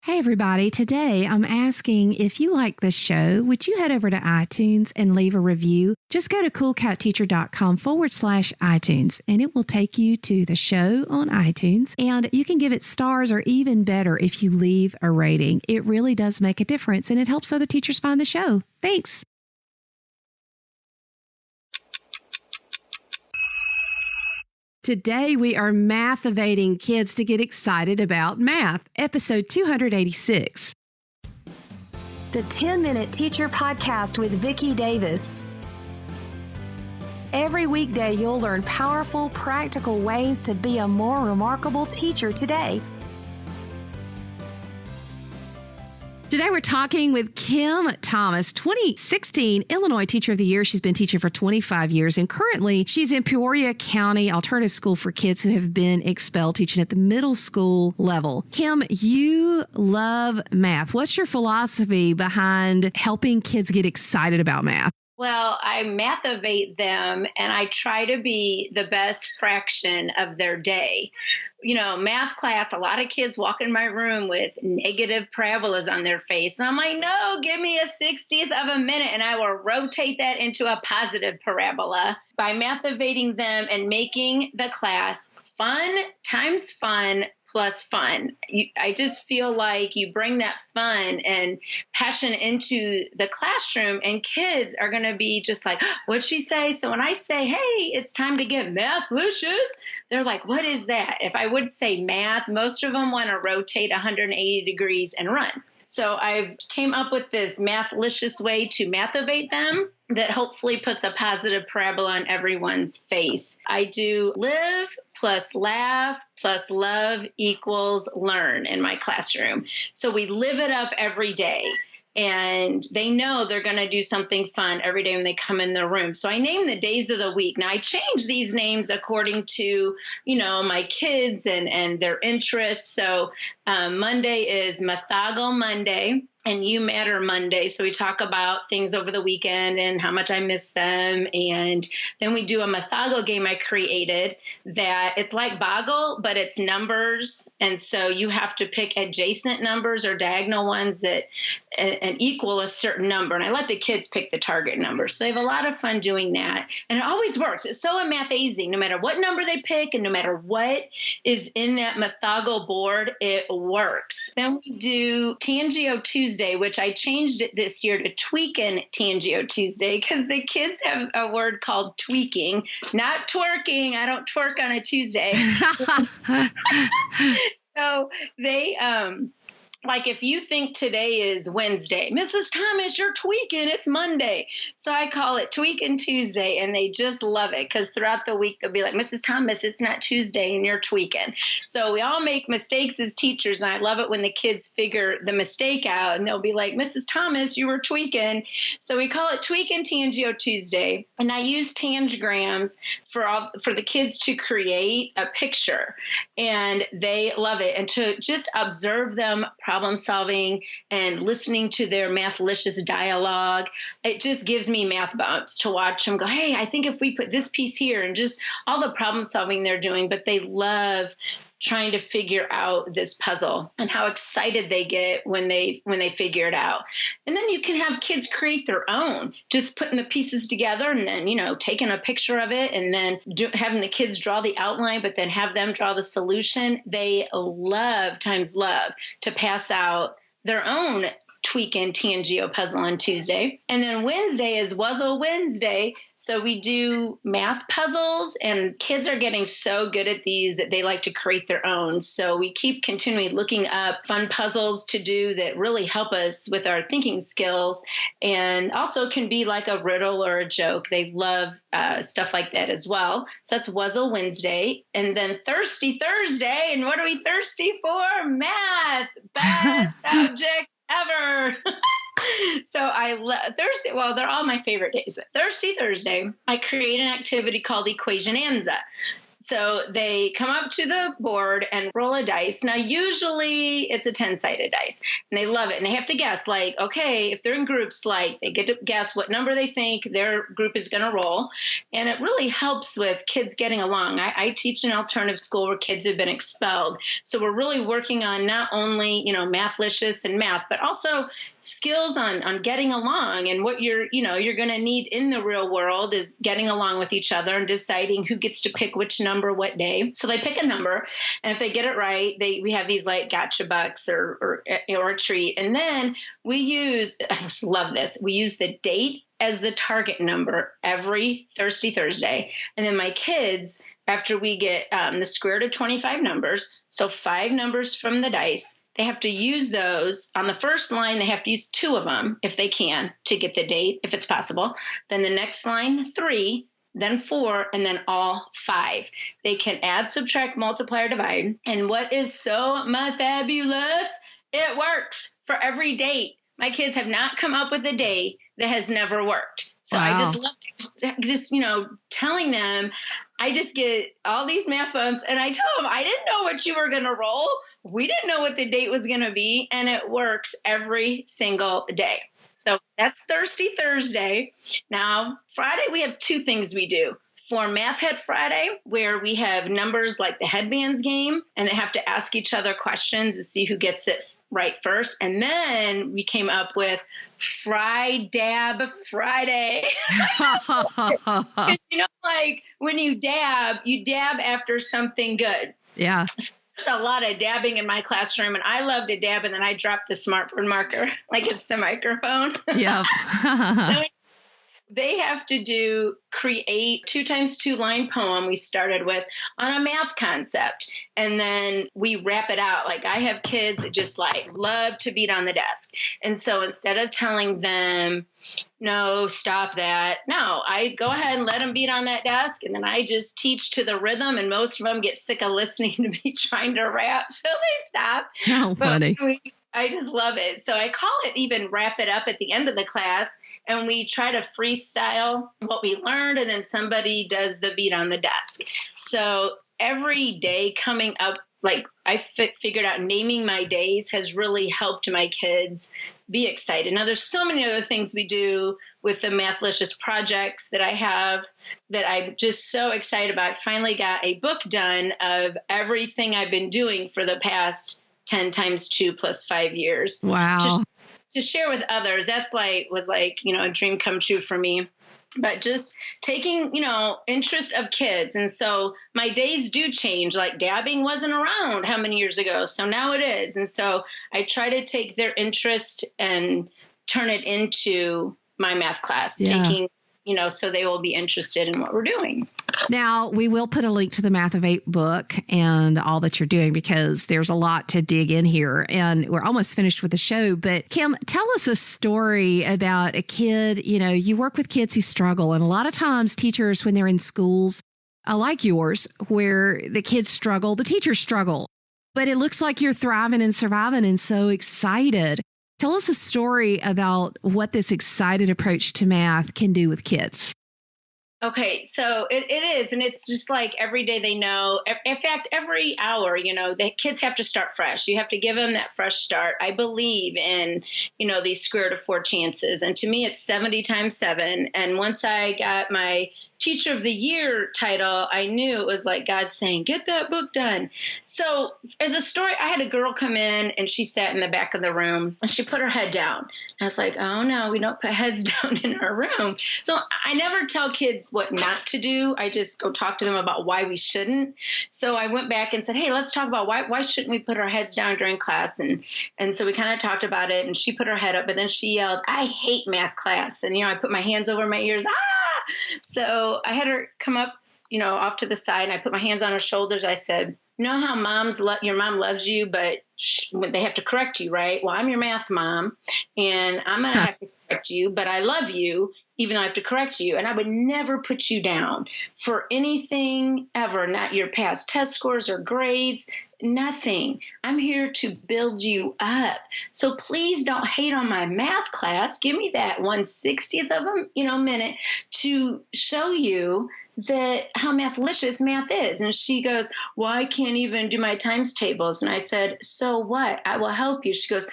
Hey, everybody. Today, I'm asking if you like this show, would you head over to iTunes and leave a review? Just go to coolcatteacher.com/iTunes, and it will take you to the show on iTunes. And you can give it stars, or even better, if you leave a rating. It really does make a difference, and it helps other teachers find the show. Thanks. Today, we are Mathivating kids to get excited about math, episode 286. The 10-Minute Teacher Podcast with Vicki Davis. Every weekday, you'll learn powerful, practical ways to be a more remarkable teacher today. Today, we're talking with Kim Thomas, 2016 Illinois Teacher of the Year. She's been teaching for 25 years, and currently she's in Peoria County Alternative School for kids who have been expelled, teaching at the middle school level. Kim, you love math. What's your philosophy behind helping kids get excited about math? Well, I Mathivate them, and I try to be the best fraction of their day. You know, math class, a lot of kids walk in my room with negative parabolas on their face. And I'm like, no, give me a 60th of a minute, and I will rotate that into a positive parabola by Mathivating them and making the class fun times fun plus fun. I just feel like you bring that fun and passion into the classroom, and kids are going to be just like, what'd she say? So when I say, hey, it's time to get mathlicious, they're like, what is that? If I would say math, most of them want to rotate 180 degrees and run. So I came up with this mathlicious way to Mathivate them that hopefully puts a positive parabola on everyone's face. I do live plus laugh plus love equals learn in my classroom. So we live it up every day. And they know they're going to do something fun every day when they come in the room. So I name the days of the week. Now, I change these names according to, my kids and their interests. So Monday is Mathago Monday and You Matter Monday. So we talk about things over the weekend and how much I miss them. And then we do a Mathago game I created that it's like Boggle, but it's numbers. And so you have to pick adjacent numbers or diagonal ones that and equal a certain number. And I let the kids pick the target number. So they have a lot of fun doing that. And it always works. It's so amazing. No matter what number they pick and no matter what is in that Mathago board, it works. Then we do Tangio Tuesday, which I changed it this year to Tweakin' Tangio Tuesday because the kids have a word called tweaking, not twerking. I don't twerk on a Tuesday. So they, like if you think today is Wednesday, Mrs. Thomas, you're tweaking, it's Monday. So I call it Tweaking Tuesday, and they just love it because throughout the week they'll be like, Mrs. Thomas, it's not Tuesday and you're tweaking. So we all make mistakes as teachers, and I love it when the kids figure the mistake out and they'll be like, Mrs. Thomas, you were tweaking. So we call it Tweaking Tangio Tuesday, and I use tangrams for the kids to create a picture, and they love it, and to just observe them problem solving and listening to their mathlicious dialogue. It just gives me math bumps to watch them go, hey, I think if we put this piece here, and just all the problem solving they're doing, but they love trying to figure out this puzzle and how excited they get when they figure it out. And then you can have kids create their own, just putting the pieces together and then, taking a picture of it and then having the kids draw the outline, but then have them draw the solution. They love to pass out their own Tweakin' Tangio puzzle on Tuesday. And then Wednesday is Wuzzle Wednesday. So we do math puzzles, and kids are getting so good at these that they like to create their own. So we keep continually looking up fun puzzles to do that really help us with our thinking skills, and also can be like a riddle or a joke. They love stuff like that as well. So that's Wuzzle Wednesday. And then Thirsty Thursday. And what are we thirsty for? Math. Best subject ever. So I love Thursday. Well, they're all my favorite days. But Thirsty Thursday, I create an activity called Equationanza. So they come up to the board and roll a dice. Now, usually it's a 10-sided dice, and they love it. And they have to guess, like, okay, if they're in groups, like, they get to guess what number they think their group is going to roll. And it really helps with kids getting along. I teach an alternative school where kids have been expelled. So we're really working on not only, mathlicious and math, but also skills on getting along. And what you're going to need in the real world is getting along with each other and deciding who gets to pick which number what day. So they pick a number, and if they get it right, we have these like gotcha bucks or a treat. And then we use, I just love this, we use the date as the target number every Thursday. And then my kids, after we get the square root of 25 numbers, so 5 numbers from the dice, they have to use those. On the first line, they have to use 2 of them if they can to get the date, if it's possible. Then the next line, 3, then 4, and then all 5. They can add, subtract, multiply, or divide. And what is so fabulous, it works for every date. My kids have not come up with a day that has never worked. So wow. I just love telling them. I just get all these math bumps, and I tell them, I didn't know what you were going to roll. We didn't know what the date was going to be, and it works every single day. So that's Thirsty Thursday. Now, Friday, we have 2 things we do. For Math Head Friday, where we have numbers like the headbands game, and they have to ask each other questions to see who gets it right first. And then we came up with Fry Dab Friday. Because, like when you dab after something good. Yeah. There's a lot of dabbing in my classroom, and I love to dab, and then I drop the smartboard marker like it's the microphone. Yeah. So they have to create 2 times 2 line poem we started with on a math concept. And then we wrap it out. Like I have kids that just like love to beat on the desk. And so instead of telling them, no, stop that. No, I go ahead and let them beat on that desk. And then I just teach to the rhythm. And most of them get sick of listening to me trying to rap. So they stop. How funny. I just love it. So I call it even wrap it up at the end of the class. And we try to freestyle what we learned, and then somebody does the beat on the desk. So every day coming up, like I figured out naming my days has really helped my kids be excited. Now, there's so many other things we do with the Mathlicious projects that I have that I'm just so excited about. I finally got a book done of everything I've been doing for the past 10 times 2 plus 5 years. Wow. To share with others, was a dream come true for me. But just taking, interest of kids. And so my days do change. Like dabbing wasn't around how many years ago? So now it is. And so I try to take their interest and turn it into my math class, taking, so they will be interested in what we're doing. Now, we will put a link to the Mathivated book and all that you're doing because there's a lot to dig in here. And we're almost finished with the show. But Kim, tell us a story about a kid. You work with kids who struggle. And a lot of times teachers, when they're in schools like yours, where the kids struggle, the teachers struggle. But it looks like you're thriving and surviving and so excited. Tell us a story about what this excited approach to math can do with kids. Okay, so it is, and it's just like every day they know. In fact, every hour, the kids have to start fresh. You have to give them that fresh start. I believe in, these square root of 4 chances, and to me, it's 70 times 7. And once I got my Teacher of the Year title, I knew it was like God saying, get that book done. So as a story, I had a girl come in and she sat in the back of the room and she put her head down. I was like, oh no, we don't put heads down in our room. So I never tell kids what not to do. I just go talk to them about why we shouldn't. So I went back and said, hey, let's talk about why shouldn't we put our heads down during class? And so we kind of talked about it, and she put her head up, but then she yelled, I hate math class. And, I put my hands over my ears. So I had her come up, off to the side, and I put my hands on her shoulders. I said, how your mom loves you, but they have to correct you, right? Well, I'm your math mom, and I'm going to have to correct you, but I love you, even though I have to correct you. And I would never put you down for anything ever, not your past test scores or grades, nothing. I'm here to build you up. So please don't hate on my math class. Give me that 1/60th of a minute to show you that how mathlicious math is. And she goes, well, I can't even do my times tables. And I said, so what? I will help you. She goes,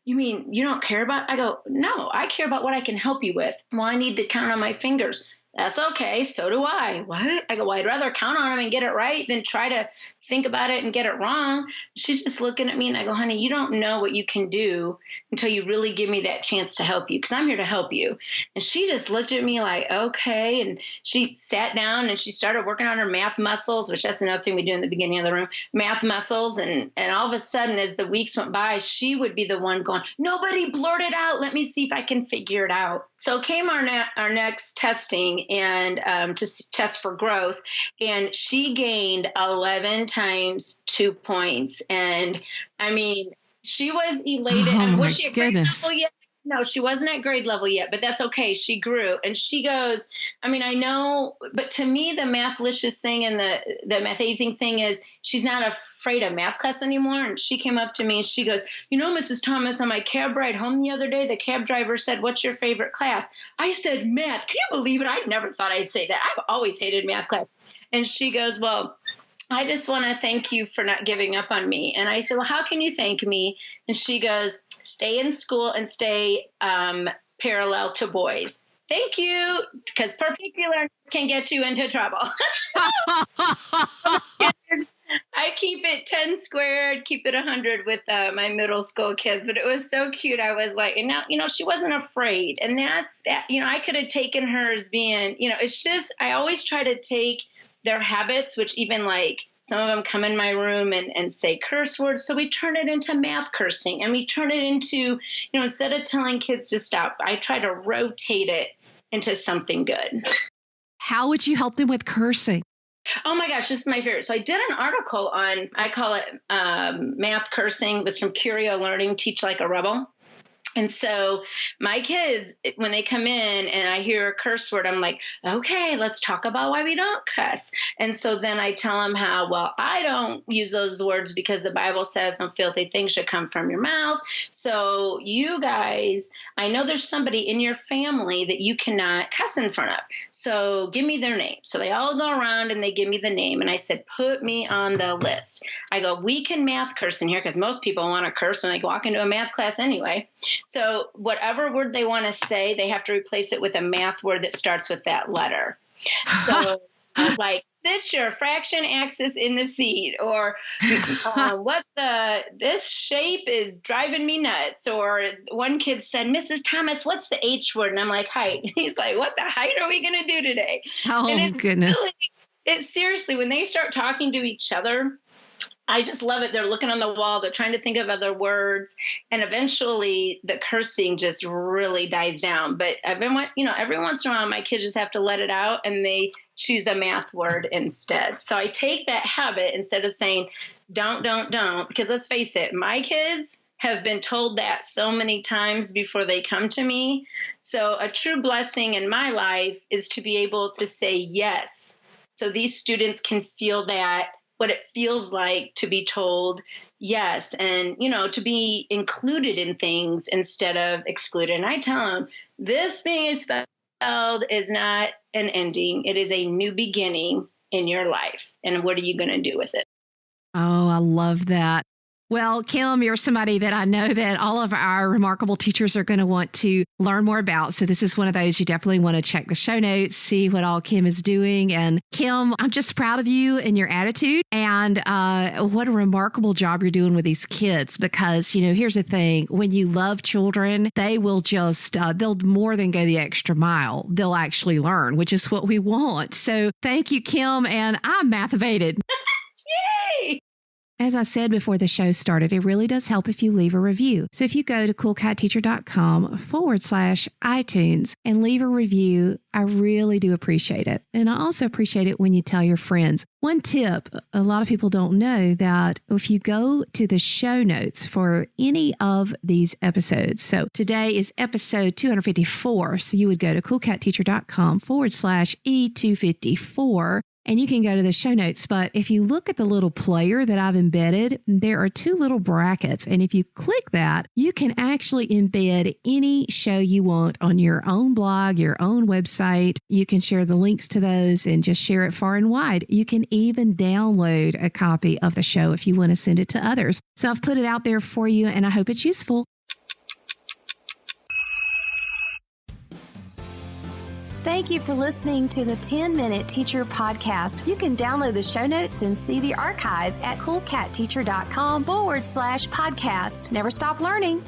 you mean you don't care about? I go, no, I care about what I can help you with. Well, I need to count on my fingers. That's okay. So do I. What? I go, well, I'd rather count on them and get it right than try to think about it and get it wrong. She's just looking at me and I go, honey, you don't know what you can do until you really give me that chance to help you, because I'm here to help you. And she just looked at me like, okay. And she sat down and she started working on her math muscles, which that's another thing we do in the beginning of the room, math muscles. And all of a sudden, as the weeks went by, she would be the one going, nobody blurt it out. Let me see if I can figure it out. So came our next testing and to test for growth. And she gained 11 times 2 points. And I mean, she was elated. Oh, and my was she at grade goodness. level yet? No, she wasn't at grade level yet, but that's okay. She grew. And she goes, I mean, I know, but to me, the mathlicious thing and the mathazing thing is she's not afraid of math class anymore. And she came up to me and she goes, Mrs. Thomas, on my cab ride home the other day, the cab driver said, what's your favorite class? I said, math. Can you believe it? I never thought I'd say that. I've always hated math class. And she goes, well, I just want to thank you for not giving up on me. And I said, well, how can you thank me? And she goes, stay in school and stay parallel to boys. Thank you, because particularness can get you into trouble. I keep it 10 squared, keep it 100 with my middle school kids. But it was so cute. I was like, and now, she wasn't afraid. And that's that, I could have taken her as being, it's just, I always try to take their habits, which even like some of them come in my room and say curse words. So we turn it into math cursing, and we turn it into, instead of telling kids to stop, I try to rotate it into something good. How would you help them with cursing? Oh my gosh, this is my favorite. So I did an article on, I call it math cursing. It was from Curio Learning, Teach Like a Rebel. And so my kids, when they come in and I hear a curse word, I'm like, okay, let's talk about why we don't cuss. And so then I tell them how, well, I don't use those words because the Bible says no filthy things should come from your mouth. So you guys, I know there's somebody in your family that you cannot cuss in front of. So give me their name. So they all go around and they give me the name. And I said, put me on the list. I go, we can math curse in here because most people want to curse when they walk into a math class anyway. So whatever word they want to say, they have to replace it with a math word that starts with that letter. So like, sit your fraction axis in the seat, or this shape is driving me nuts. Or one kid said, Mrs. Thomas, what's the H word? And I'm like, height. And he's like, what the height are we going to do today? Oh, goodness. Really, it's seriously, when they start talking to each other, I just love it. They're looking on the wall. They're trying to think of other words. And eventually the cursing just really dies down. But every once in a while, my kids just have to let it out and they choose a math word instead. So I take that habit instead of saying, don't, because let's face it, my kids have been told that so many times before they come to me. So a true blessing in my life is to be able to say yes. So these students can feel that, what it feels like to be told yes, and, to be included in things instead of excluded. And I tell them, this being expelled is not an ending. It is a new beginning in your life. And what are you going to do with it? Oh, I love that. Well, Kim, you're somebody that I know that all of our remarkable teachers are going to want to learn more about. So this is one of those you definitely want to check the show notes, see what all Kim is doing. And Kim, I'm just proud of you and your attitude, and what a remarkable job you're doing with these kids, because, here's the thing. When you love children, they will just, they'll more than go the extra mile. They'll actually learn, which is what we want. So thank you, Kim. And I'm Mathivated. Yay! As I said before the show started, it really does help if you leave a review. So if you go to coolcatteacher.com/iTunes and leave a review, I really do appreciate it. And I also appreciate it when you tell your friends. One tip, a lot of people don't know that if you go to the show notes for any of these episodes, so today is episode 254, so you would go to coolcatteacher.com/e254. And you can go to the show notes. But if you look at the little player that I've embedded, there are two little brackets. And if you click that, you can actually embed any show you want on your own blog, your own website. You can share the links to those and just share it far and wide. You can even download a copy of the show if you want to send it to others. So I've put it out there for you, and I hope it's useful. Thank you for listening to the 10-Minute Teacher Podcast. You can download the show notes and see the archive at coolcatteacher.com/podcast. Never stop learning.